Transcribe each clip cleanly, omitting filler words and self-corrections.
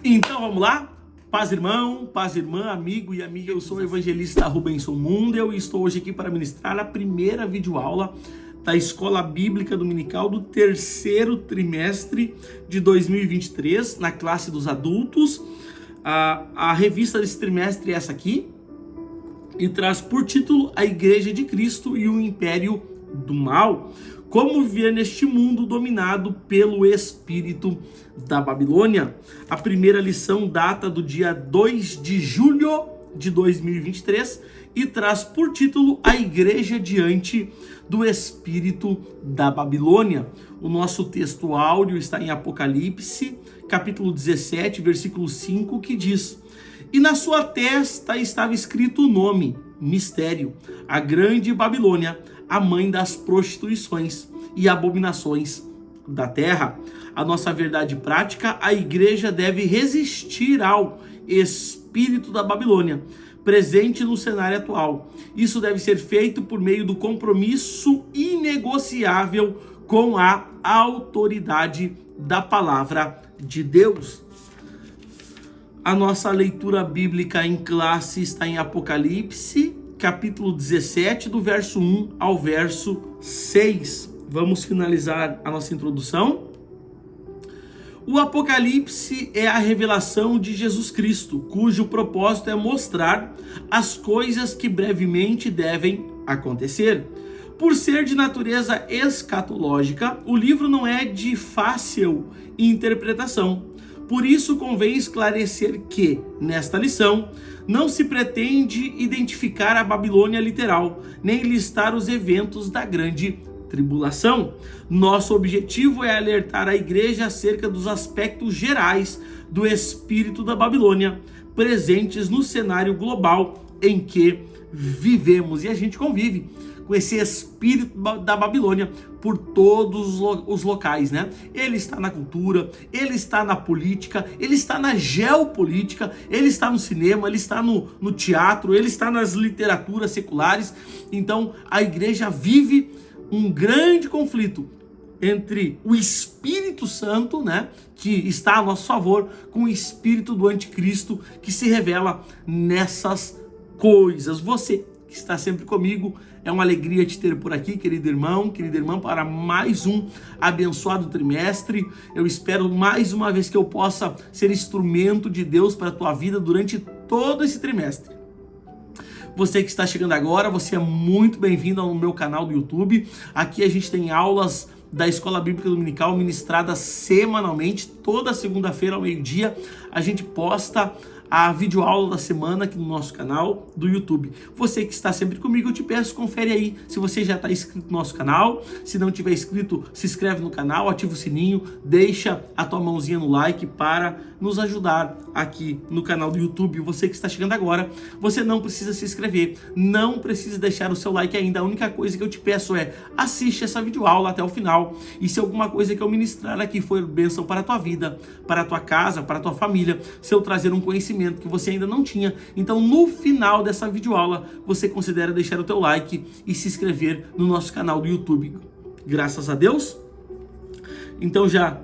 Então vamos lá? Paz irmão, paz irmã, amigo e amiga, eu sou o evangelista Rubenson Mundel e estou hoje aqui para ministrar a primeira videoaula da Escola Bíblica Dominical do terceiro trimestre de 2023, na classe dos adultos. A revista desse trimestre é essa aqui e traz por título A Igreja de Cristo e o Império do Mal. Como viver neste mundo dominado pelo espírito da Babilônia. A primeira lição data do dia 2 de julho de 2023 e traz por título A Igreja diante do espírito da Babilônia. O nosso texto áudio está em Apocalipse, capítulo 17, versículo 5, que diz: E na sua testa estava escrito o nome, mistério, a grande Babilônia, a mãe das prostituições e abominações da terra. A nossa verdade prática: a igreja deve resistir ao espírito da Babilônia, presente no cenário atual. Isso deve ser feito por meio do compromisso inegociável com a autoridade da palavra de Deus. A nossa leitura bíblica em classe está em Apocalipse, capítulo 17, do verso 1 ao verso 6. Vamos finalizar a nossa introdução. O Apocalipse é a revelação de Jesus Cristo, cujo propósito é mostrar as coisas que brevemente devem acontecer. Por ser de natureza escatológica, o livro não é de fácil interpretação. Por isso convém esclarecer que, nesta lição, não se pretende identificar a Babilônia literal, nem listar os eventos da grande tribulação. Nosso objetivo é alertar a igreja acerca dos aspectos gerais do espírito da Babilônia, presentes no cenário global em que vivemos. E a gente convive com esse espírito da Babilônia por todos os locais, né? Ele está na cultura, ele está na política, ele está na geopolítica, ele está no cinema, ele está no teatro, ele está nas literaturas seculares. Então a igreja vive um grande conflito entre o Espírito Santo, né, que está a nosso favor, com o espírito do anticristo que se revela nessas coisas. Você que está sempre comigo, é uma alegria te ter por aqui, querido irmão, querida irmã, para mais um abençoado trimestre. Eu espero mais uma vez que eu possa ser instrumento de Deus para a tua vida durante todo esse trimestre. Você que está chegando agora, você é muito bem-vindo ao meu canal do YouTube. Aqui a gente tem aulas da Escola Bíblica Dominical ministradas semanalmente, toda segunda-feira ao meio-dia. A gente posta a videoaula da semana aqui no nosso canal do YouTube. Você que está sempre comigo, eu te peço, confere aí se você já está inscrito no nosso canal. Se não tiver inscrito, se inscreve no canal, ativa o sininho, deixa a tua mãozinha no like para nos ajudar aqui no canal do YouTube. Você que está chegando agora, você não precisa se inscrever, não precisa deixar o seu like ainda. A única coisa que eu te peço é assiste essa videoaula até o final. E se alguma coisa que eu ministrar aqui for bênção para a tua vida, para a tua casa, para a tua família, se eu trazer um conhecimento que você ainda não tinha, então no final dessa videoaula você considera deixar o teu like e se inscrever no nosso canal do YouTube. Graças a Deus. Então já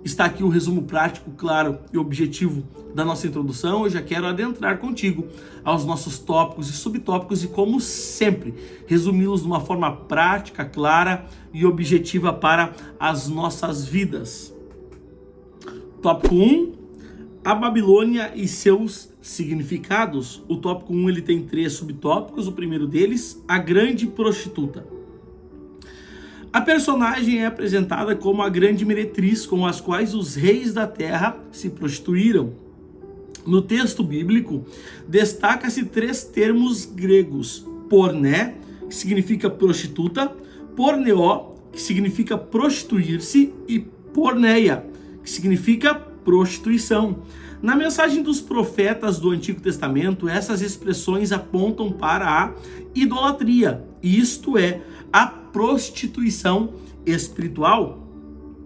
está aqui o resumo prático, claro e objetivo da nossa introdução. Eu já quero adentrar contigo aos nossos tópicos e subtópicos e, como sempre, resumi-los de uma forma prática, clara e objetiva para as nossas vidas. Tópico 1. A Babilônia e seus significados. O tópico 1 ele tem 3 subtópicos. O primeiro deles, a grande prostituta. A personagem é apresentada como a grande meretriz com as quais os reis da terra se prostituíram. No texto bíblico, destaca-se 3 termos gregos: porné, que significa prostituta, porneó, que significa prostituir-se, e porneia, que significa prostituição. Na mensagem dos profetas do Antigo Testamento, essas expressões apontam para a idolatria, isto é, a prostituição espiritual.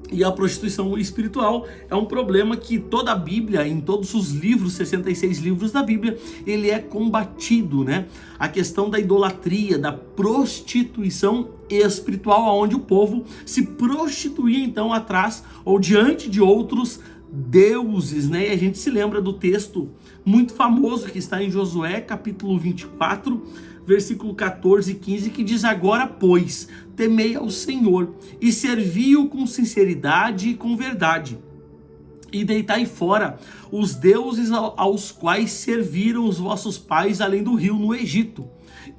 E a prostituição espiritual é um problema que toda a Bíblia, em todos os livros, 66 livros da Bíblia, ele é combatido, né? A questão da idolatria, da prostituição espiritual, onde o povo se prostituía então atrás ou diante de outros deuses, né? E a gente se lembra do texto muito famoso que está em Josué, capítulo 24, versículo 14 e 15, que diz: agora, pois, temei ao Senhor e servi-o com sinceridade e com verdade, e deitai fora os deuses aos quais serviram os vossos pais além do rio no Egito,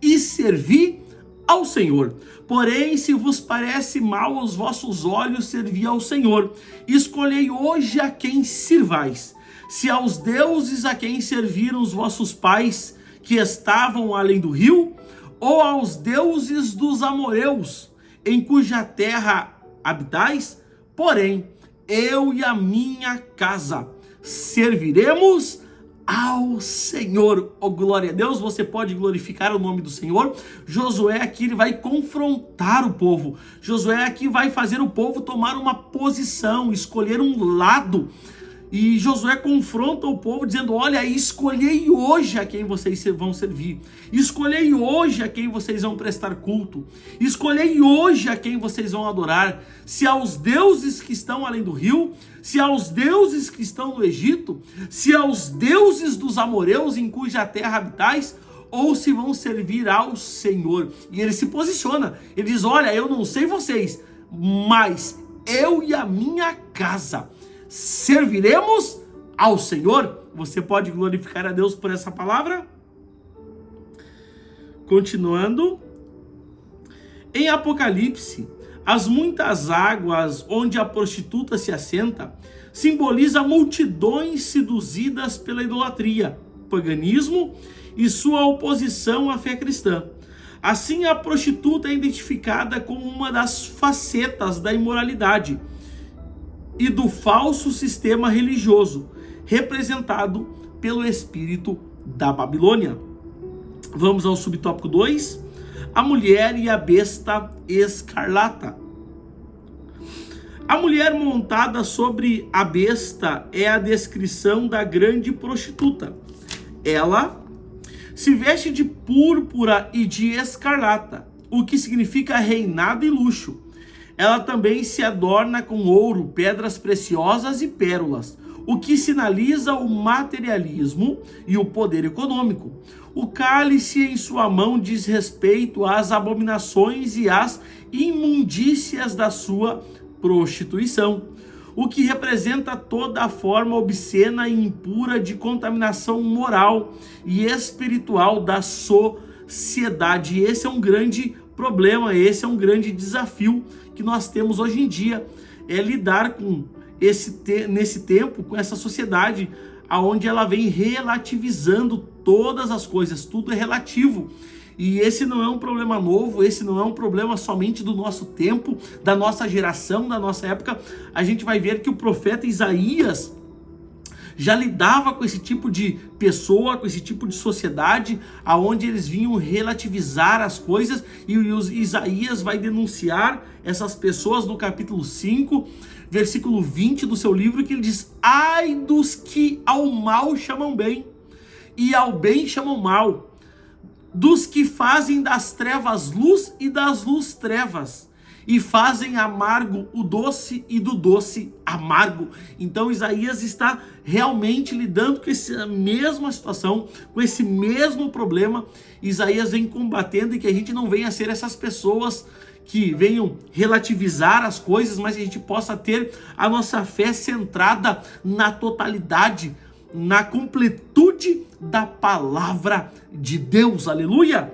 e servi ao Senhor. Porém, se vos parece mal aos vossos olhos servir ao Senhor, escolhei hoje a quem sirvais, se aos deuses a quem serviram os vossos pais que estavam além do rio, ou aos deuses dos amorreus, em cuja terra habitais. Porém, eu e a minha casa serviremos ao Senhor. Oh, glória a Deus. Você pode glorificar o nome do Senhor. Josué aqui, ele vai confrontar o povo. Josué aqui vai fazer o povo tomar uma posição, escolher um lado. E Josué confronta o povo dizendo: olha, escolhei hoje a quem vocês vão servir, escolhei hoje a quem vocês vão prestar culto, escolhei hoje a quem vocês vão adorar, se aos deuses que estão além do rio, se aos deuses que estão no Egito, se aos deuses dos amorreus em cuja terra habitais, ou se vão servir ao Senhor. E ele se posiciona, ele diz: olha, eu não sei vocês, mas eu e a minha casa serviremos ao Senhor. Você pode glorificar a Deus por essa palavra? Continuando, em Apocalipse, as muitas águas onde a prostituta se assenta simboliza multidões seduzidas pela idolatria, paganismo e sua oposição à fé cristã. Assim, a prostituta é identificada como uma das facetas da imoralidade e do falso sistema religioso, representado pelo espírito da Babilônia. Vamos ao subtópico 2, a mulher e a besta escarlata. A mulher montada sobre a besta é a descrição da grande prostituta. Ela se veste de púrpura e de escarlata, o que significa reinado e luxo. Ela também se adorna com ouro, pedras preciosas e pérolas, o que sinaliza o materialismo e o poder econômico. O cálice em sua mão diz respeito às abominações e às imundícias da sua prostituição, o que representa toda a forma obscena e impura de contaminação moral e espiritual da sociedade. Esse é um grande problema, esse é um grande desafio que nós temos hoje em dia, é lidar com nesse tempo, com essa sociedade, aonde ela vem relativizando todas as coisas, tudo é relativo. E esse não é um problema novo, esse não é um problema somente do nosso tempo, da nossa geração, da nossa época. A gente vai ver que o profeta Isaías já lidava com esse tipo de pessoa, com esse tipo de sociedade, aonde eles vinham relativizar as coisas, e Isaías vai denunciar essas pessoas no capítulo 5, versículo 20 do seu livro, que ele diz: ai dos que ao mal chamam bem, e ao bem chamam mal, dos que fazem das trevas luz e das luz trevas, e fazem amargo o doce e do doce amargo. Então Isaías está realmente lidando com essa mesma situação, com esse mesmo problema. Isaías vem combatendo, e que a gente não venha ser essas pessoas que venham relativizar as coisas, mas que a gente possa ter a nossa fé centrada na totalidade, na completude da palavra de Deus. Aleluia!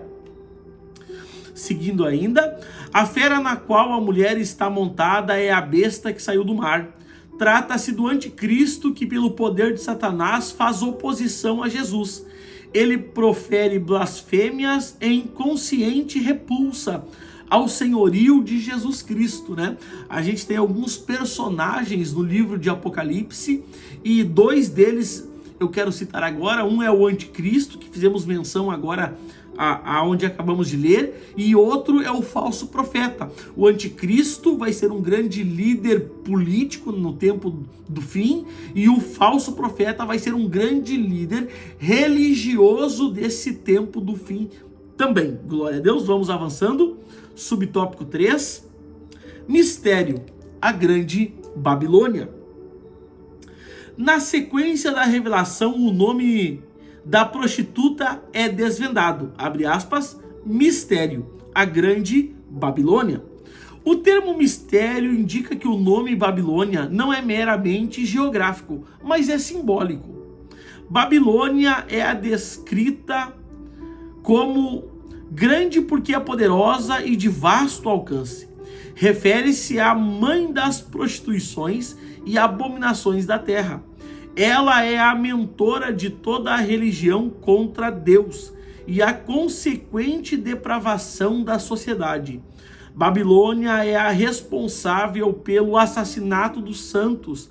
Seguindo ainda, a fera na qual a mulher está montada é a besta que saiu do mar. Trata-se do anticristo que, pelo poder de Satanás, faz oposição a Jesus. Ele profere blasfêmias em consciente repulsa ao senhorio de Jesus Cristo, né? A gente tem alguns personagens no livro de Apocalipse, e dois deles eu quero citar agora. Um é o anticristo, que fizemos menção agora aonde acabamos de ler, e outro é o falso profeta. O anticristo vai ser um grande líder político no tempo do fim, e o falso profeta vai ser um grande líder religioso desse tempo do fim também. Glória a Deus. Vamos avançando. Subtópico 3, mistério, a grande Babilônia. Na sequência da revelação, o nome da prostituta é desvendado, abre aspas, mistério, a grande Babilônia. O termo mistério indica que o nome Babilônia não é meramente geográfico, mas é simbólico. Babilônia é a descrita como grande porque é poderosa e de vasto alcance. Refere-se à mãe das prostituições e abominações da terra. Ela é a mentora de toda a religião contra Deus e a consequente depravação da sociedade. Babilônia é a responsável pelo assassinato dos santos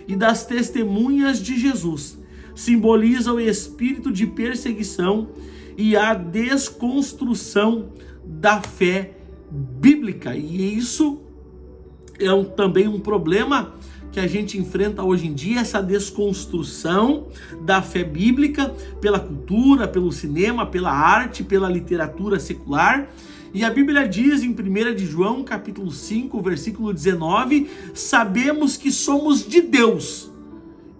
e das testemunhas de Jesus. Simboliza o espírito de perseguição e a desconstrução da fé bíblica. E isso é também um problema que a gente enfrenta hoje em dia, essa desconstrução da fé bíblica pela cultura, pelo cinema, pela arte, pela literatura secular. E a Bíblia diz em 1 de João, capítulo 5, versículo 19, sabemos que somos de Deus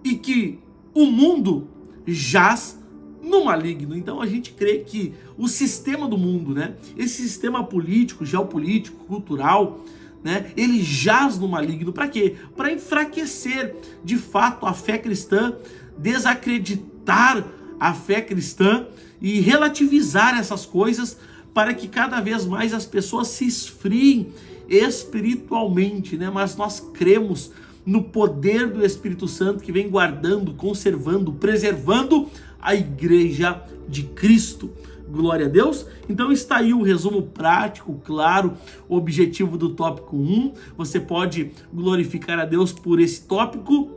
e que o mundo jaz no maligno. Então a gente crê que o sistema do mundo, né, esse sistema político, geopolítico, cultural, né, ele jaz no maligno. Para quê? Para enfraquecer de fato a fé cristã, desacreditar a fé cristã e relativizar essas coisas para que cada vez mais as pessoas se esfriem espiritualmente, né? Mas nós cremos no poder do Espírito Santo que vem guardando, conservando, preservando a igreja de Cristo. Glória a Deus. Então está aí o resumo prático, claro, objetivo do tópico 1. Você pode glorificar a Deus por esse tópico.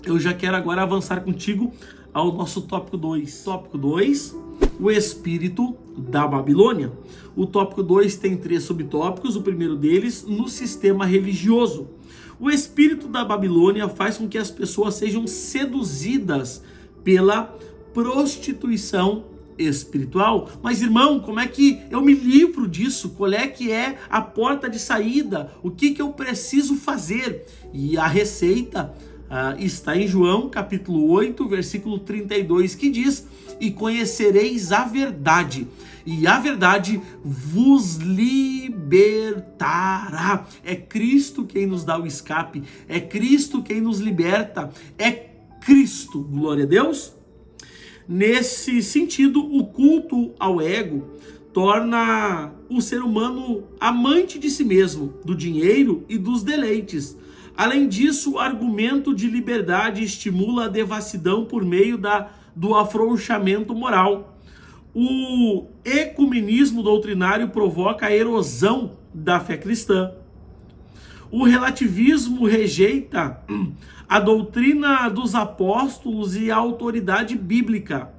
Eu já quero agora avançar contigo ao nosso tópico 2. Tópico 2, o espírito da Babilônia. O tópico 2 tem 3 subtópicos. O primeiro deles, no sistema religioso. O espírito da Babilônia faz com que as pessoas sejam seduzidas pela prostituição espiritual. Mas irmão, como é que eu me livro disso? Qual é que é a porta de saída? O que eu preciso fazer? E a receita está em João capítulo 8, versículo 32, que diz: e conhecereis a verdade, e a verdade vos libertará. É Cristo quem nos dá o escape, é Cristo quem nos liberta, é Cristo, glória a Deus. Nesse sentido, o culto ao ego torna o ser humano amante de si mesmo, do dinheiro e dos deleites. Além disso, o argumento de liberdade estimula a devassidão por meio do afrouxamento moral. O ecumenismo doutrinário provoca a erosão da fé cristã. O relativismo rejeita a doutrina dos apóstolos e a autoridade bíblica.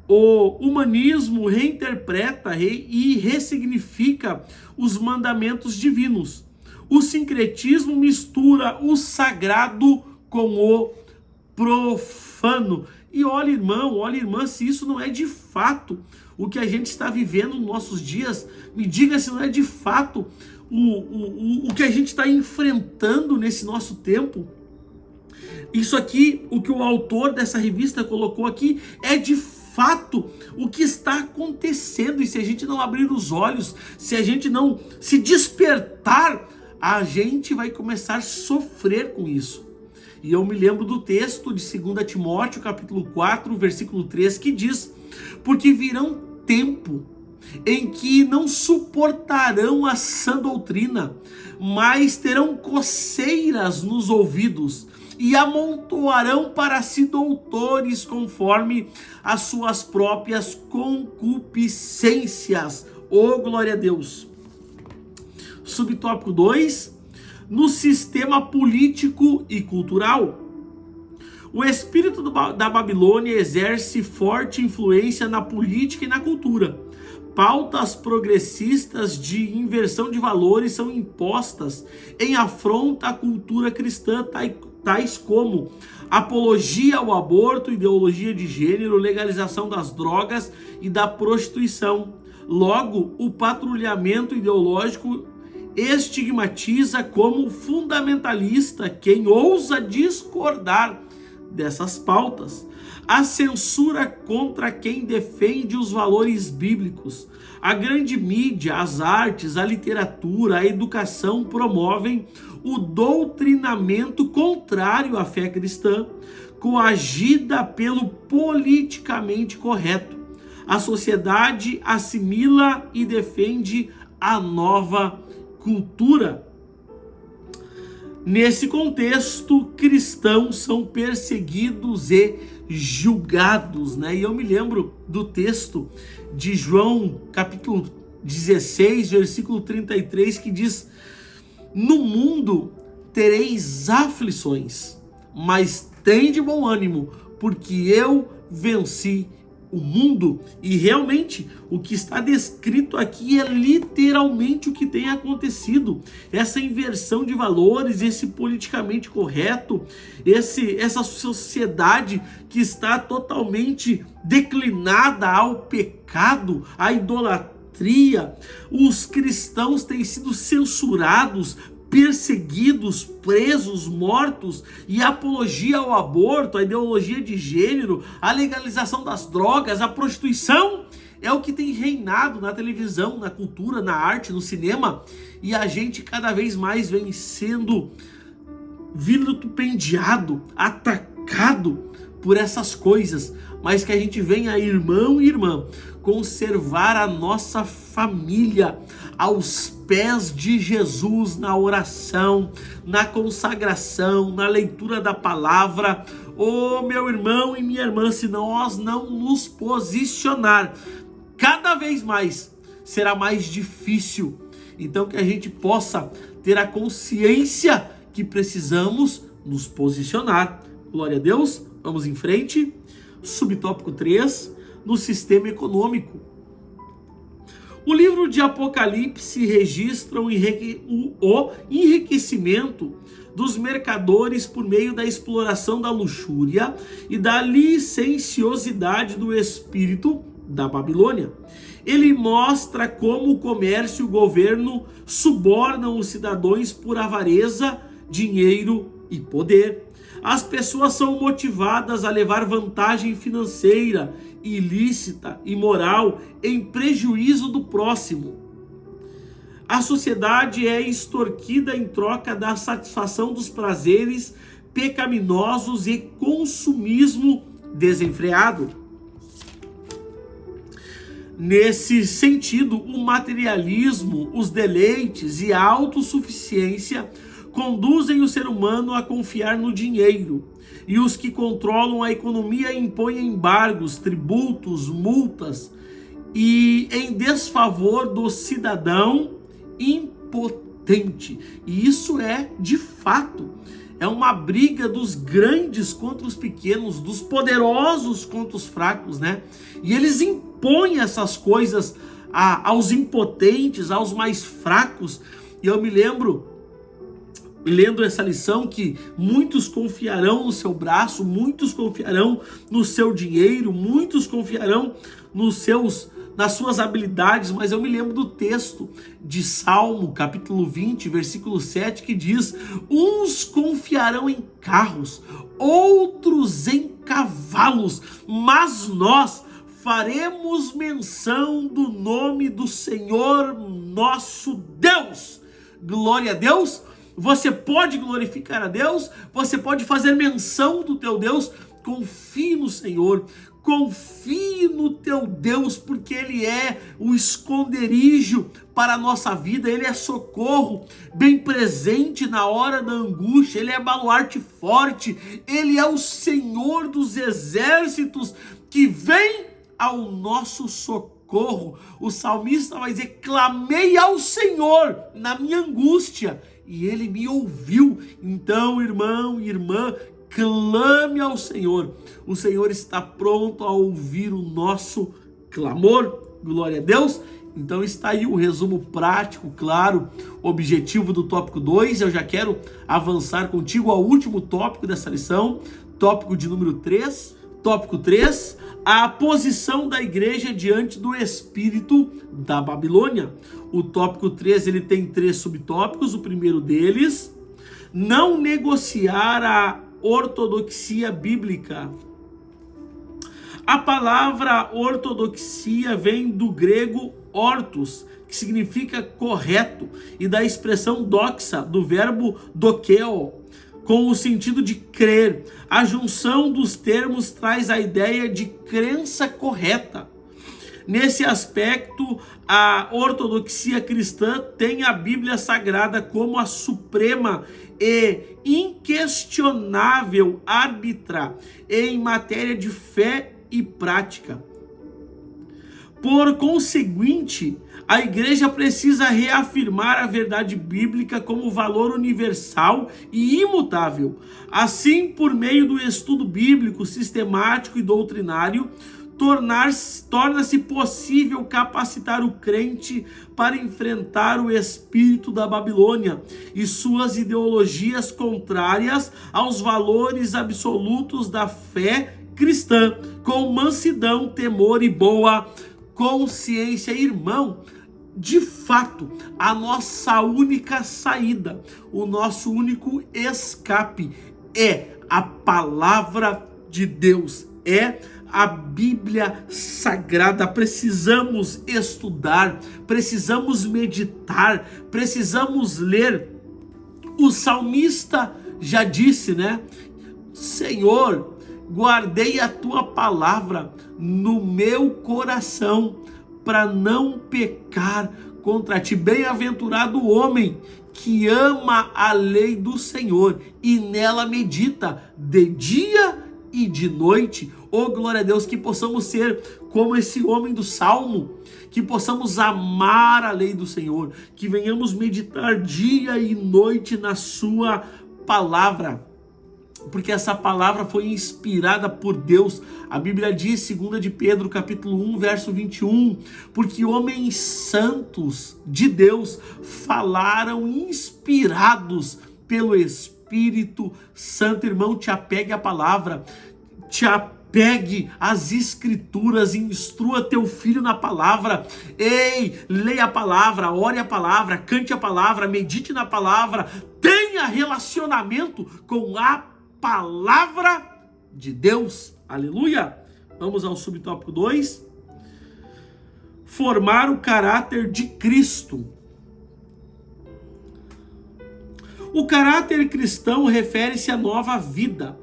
O humanismo reinterpreta e ressignifica os mandamentos divinos. O sincretismo mistura o sagrado com o profano. E olha, irmão, olha, irmã, se isso não é de fato o que a gente está vivendo nos nossos dias, me diga se não é de fato o que a gente está enfrentando nesse nosso tempo. Isso aqui, o que o autor dessa revista colocou aqui, é de fato o que está acontecendo. E se a gente não abrir os olhos, se a gente não se despertar, a gente vai começar a sofrer com isso. E eu me lembro do texto de 2 Timóteo, capítulo 4, versículo 3, que diz: porque virão tempo em que não suportarão a sã doutrina, mas terão coceiras nos ouvidos e amontoarão para si doutores conforme as suas próprias concupiscências. Oh, glória a Deus! Subtópico 2, no sistema político e cultural. O espírito da Babilônia exerce forte influência na política e na cultura. Pautas progressistas de inversão de valores são impostas em afronta à cultura cristã, tais como apologia ao aborto, ideologia de gênero, legalização das drogas e da prostituição. Logo, o patrulhamento ideológico estigmatiza como fundamentalista quem ousa discordar dessas pautas. A censura contra quem defende os valores bíblicos. A grande mídia, as artes, a literatura, a educação promovem o doutrinamento contrário à fé cristã, coagida pelo politicamente correto. A sociedade assimila e defende a nova cultura. Nesse contexto, cristãos são perseguidos e julgados, né? E eu me lembro do texto de João, capítulo 16, versículo 33, que diz: no mundo tereis aflições, mas tende bom ânimo, porque eu venci o mundo. E realmente o que está descrito aqui é literalmente o que tem acontecido. Essa inversão de valores, esse politicamente correto, essa sociedade que está totalmente declinada ao pecado, à idolatria. Os cristãos têm sido censurados, perseguidos, presos, mortos, e a apologia ao aborto, a ideologia de gênero, a legalização das drogas, a prostituição é o que tem reinado na televisão, na cultura, na arte, no cinema, e a gente cada vez mais vem sendo vilipendiado, atacado por essas coisas, mas que a gente venha, irmão e irmã, conservar a nossa família aos pés de Jesus, na oração, na consagração, na leitura da palavra. Oh, meu irmão e minha irmã, se nós não nos posicionar, cada vez mais será mais difícil. Então que a gente possa ter a consciência que precisamos nos posicionar. Glória a Deus, vamos em frente. Subtópico 3, no sistema econômico. O livro de Apocalipse registra o enriquecimento dos mercadores por meio da exploração da luxúria e da licenciosidade do espírito da Babilônia. Ele mostra como o comércio e o governo subornam os cidadãos por avareza, dinheiro e poder. As pessoas são motivadas a levar vantagem financeira, ilícita e moral em prejuízo do próximo. A sociedade é extorquida em troca da satisfação dos prazeres pecaminosos e consumismo desenfreado. Nesse sentido, o materialismo, os deleites e a autossuficiência conduzem o ser humano a confiar no dinheiro, e os que controlam a economia impõem embargos, tributos, multas, e em desfavor do cidadão impotente. E isso é, de fato, é uma briga dos grandes contra os pequenos, dos poderosos contra os fracos, né? E eles impõem essas coisas aos impotentes, aos mais fracos. E eu me lembro, lendo essa lição, que muitos confiarão no seu braço, muitos confiarão no seu dinheiro, muitos confiarão nas suas habilidades, mas eu me lembro do texto de Salmo, capítulo 20, versículo 7, que diz: uns confiarão em carros, outros em cavalos, mas nós faremos menção do nome do Senhor nosso Deus. Glória a Deus. Você pode glorificar a Deus, você pode fazer menção do teu Deus. Confie no Senhor, confie no teu Deus, porque Ele é o esconderijo para a nossa vida, Ele é socorro bem presente na hora da angústia, Ele é baluarte forte, Ele é o Senhor dos exércitos que vem ao nosso socorro. O salmista vai dizer: clamei ao Senhor na minha angústia e Ele me ouviu. Então, irmão e irmã, clame ao Senhor. O Senhor está pronto a ouvir o nosso clamor. Glória a Deus. Então está aí o resumo prático, claro, objetivo do tópico 2. Eu já quero avançar contigo ao último tópico dessa lição, tópico de número 3. Tópico 3, a posição da igreja diante do espírito da Babilônia. O tópico 3, ele tem 3 subtópicos. O primeiro deles: não negociar ortodoxia bíblica. A palavra ortodoxia vem do grego ortos, que significa correto, e da expressão doxa, do verbo dokeo, com o sentido de crer. A junção dos termos traz a ideia de crença correta. Nesse aspecto, a ortodoxia cristã tem a Bíblia Sagrada como a suprema e inquestionável árbitra em matéria de fé e prática. Por conseguinte, a igreja precisa reafirmar a verdade bíblica como valor universal e imutável. Assim, por meio do estudo bíblico sistemático e doutrinário, torna-se possível capacitar o crente para enfrentar o espírito da Babilônia e suas ideologias contrárias aos valores absolutos da fé cristã, com mansidão, temor e boa consciência. Irmão, de fato, a nossa única saída, o nosso único escape é a palavra de Deus, é a Bíblia Sagrada. Precisamos estudar, precisamos meditar, precisamos ler. O salmista já disse, né? Senhor, guardei a tua palavra no meu coração para não pecar contra ti. Bem-aventurado o homem que ama a lei do Senhor e nela medita de dia e de noite. Oh, glória a Deus, que possamos ser como esse homem do Salmo, que possamos amar a lei do Senhor, que venhamos meditar dia e noite na sua palavra, porque essa palavra foi inspirada por Deus. A Bíblia diz, 2 de Pedro, capítulo 1, verso 21, porque homens santos de Deus falaram inspirados pelo Espírito Santo. Irmão, te apegue à palavra, te apegue às escrituras, instrua teu filho na palavra. Ei, leia a palavra, ore a palavra, cante a palavra, medite na palavra, tenha relacionamento com a palavra de Deus. Aleluia! Vamos ao subtópico 2. Formar o caráter de Cristo. O caráter cristão refere-se à nova vida,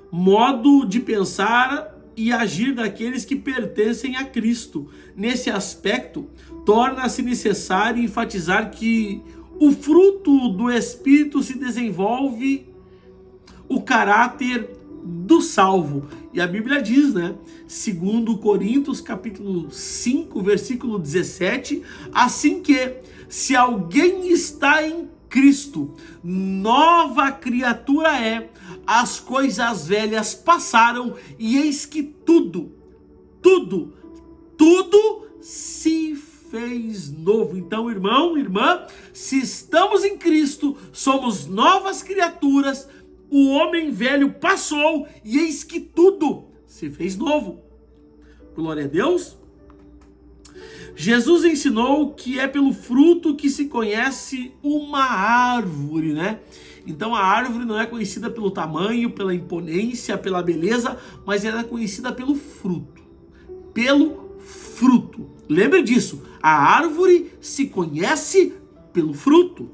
modo de pensar e agir daqueles que pertencem a Cristo. Nesse aspecto, torna-se necessário enfatizar que o fruto do Espírito se desenvolve o caráter do salvo. E a Bíblia diz, né? 2 Coríntios, capítulo 5, versículo 17, assim que, se alguém está em Cristo, nova criatura é, as coisas velhas passaram e eis que tudo se fez novo. Então, irmão, irmã, se estamos em Cristo, somos novas criaturas. O homem velho passou e eis que tudo se fez novo. Glória a Deus. Jesus ensinou que é pelo fruto que se conhece uma árvore, né? Então a árvore não é conhecida pelo tamanho, pela imponência, pela beleza, mas ela é conhecida pelo fruto. Pelo fruto. Lembre disso. A árvore se conhece pelo fruto.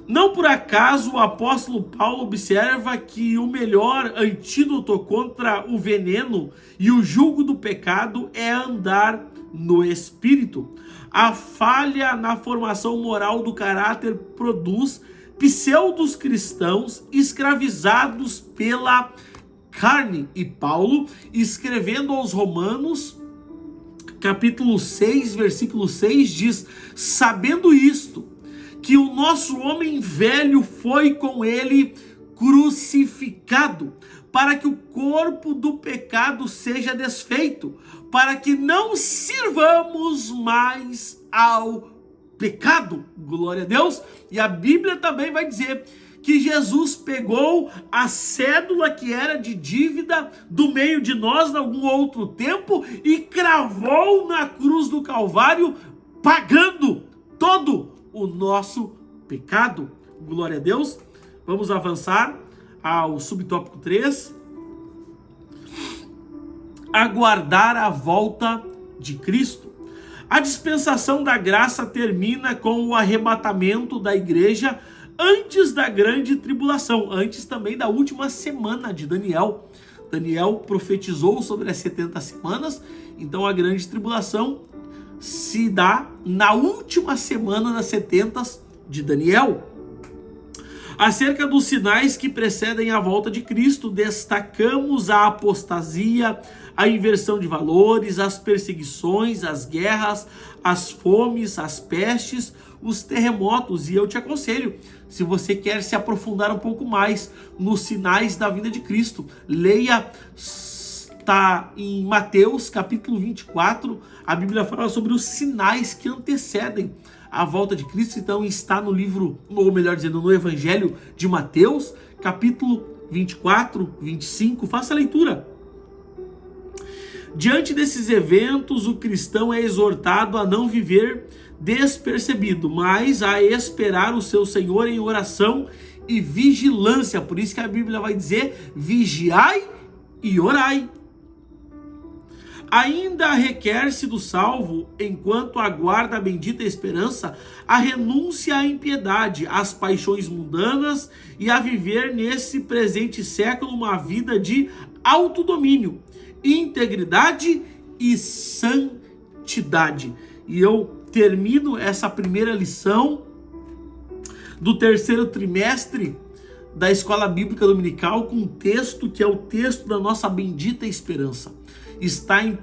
Não por acaso o apóstolo Paulo observa que o melhor antídoto contra o veneno e o jugo do pecado é andar no Espírito. A falha na formação moral do caráter produz pseudos cristãos escravizados pela carne. E Paulo, escrevendo aos Romanos, capítulo 6, versículo 6, diz: sabendo isto, que o nosso homem velho foi com ele crucificado, para que o corpo do pecado seja desfeito, para que não sirvamos mais ao pecado. Glória a Deus. E a Bíblia também vai dizer que Jesus pegou a cédula que era de dívida do meio de nós em algum outro tempo e cravou na cruz do Calvário, pagando todo o nosso pecado. Glória a Deus. Vamos avançar ao subtópico 3. Aguardar a volta de Cristo. A dispensação da graça termina com o arrebatamento da igreja antes da grande tribulação, antes também da última semana de Daniel. Daniel profetizou sobre as 70 semanas, então a grande tribulação se dá na última semana das 70 de Daniel. Acerca dos sinais que precedem a volta de Cristo, destacamos a apostasia, a inversão de valores, as perseguições, as guerras, as fomes, as pestes, os terremotos. E eu te aconselho, se você quer se aprofundar um pouco mais nos sinais da vinda de Cristo, leia, está em Mateus capítulo 24, a Bíblia fala sobre os sinais que antecedem a volta de Cristo. Então está no livro, ou melhor dizendo, no Evangelho de Mateus, capítulo 24, 25, faça a leitura. Diante desses eventos, o cristão é exortado a não viver despercebido, mas a esperar o seu Senhor em oração e vigilância. Por isso que a Bíblia vai dizer: vigiai e orai. Ainda requer-se do salvo, enquanto aguarda a bendita esperança, a renúncia à impiedade, às paixões mundanas e a viver nesse presente século uma vida de autodomínio, integridade e santidade. E eu termino essa primeira lição do terceiro trimestre da Escola Bíblica Dominical com um texto que é o texto da nossa bendita esperança. Está em 1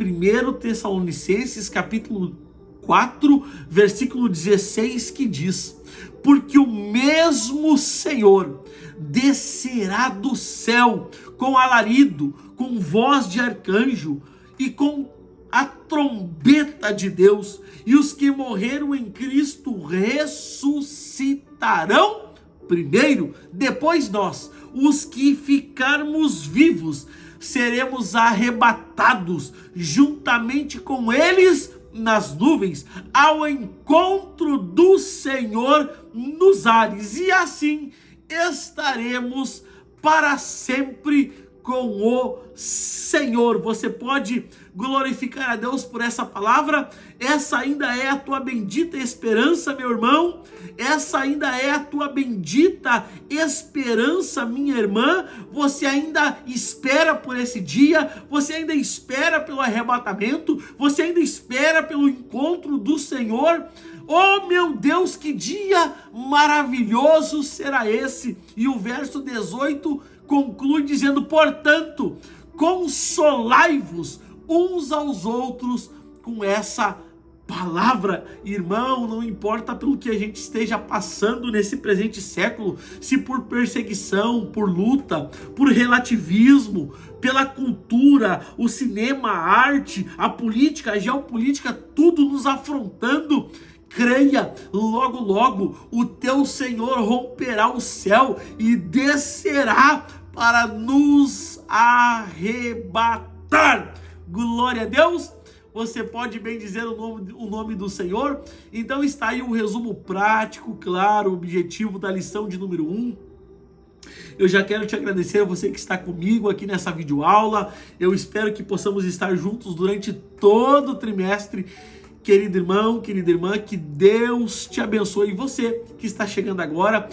Tessalonicenses capítulo 4, versículo 16, que diz: porque o mesmo Senhor descerá do céu com alarido, com voz de arcanjo e com a trombeta de Deus, e os que morreram em Cristo ressuscitarão primeiro, depois nós, os que ficarmos vivos, seremos arrebatados juntamente com eles nas nuvens, ao encontro do Senhor nos ares, e assim estaremos para sempre com o Senhor. Você pode glorificar a Deus por essa palavra? Essa ainda é a tua bendita esperança, meu irmão. Essa ainda é a tua bendita esperança, minha irmã. Você ainda espera por esse dia? Você ainda espera pelo arrebatamento? Você ainda espera pelo encontro do Senhor? Oh meu Deus, que dia maravilhoso será esse! E o verso 18 conclui dizendo: portanto, consolai-vos uns aos outros com essa palavra. Irmão, não importa pelo que a gente esteja passando nesse presente século, se por perseguição, por luta, por relativismo, pela cultura, o cinema, a arte, a política, a geopolítica, tudo nos afrontando, creia, logo logo o teu Senhor romperá o céu e descerá para nos arrebatar. Glória a Deus. Você pode bem dizer o nome do Senhor? Então está aí um resumo prático, claro, objetivo da lição de número 1. Eu já quero te agradecer a você que está comigo aqui nessa videoaula. Eu espero que possamos estar juntos durante todo o trimestre. Querido irmão, querida irmã, que Deus te abençoe. E você que está chegando agora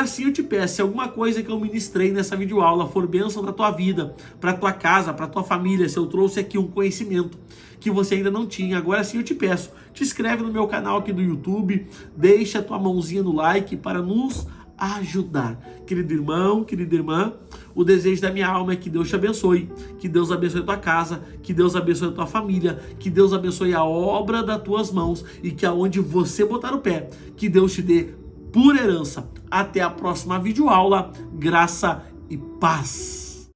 sim eu te peço, se alguma coisa que eu ministrei nessa videoaula for bênção na tua vida, para tua casa, para tua família, se eu trouxe aqui um conhecimento que você ainda não tinha, agora sim eu te peço, te inscreve no meu canal aqui do YouTube, deixa a tua mãozinha no like para nos ajudar. Querido irmão, querida irmã, o desejo da minha alma é que Deus te abençoe, que Deus abençoe a tua casa, que Deus abençoe a tua família, que Deus abençoe a obra das tuas mãos e que aonde você botar o pé, que Deus te dê por herança. Até a próxima videoaula, graça e paz.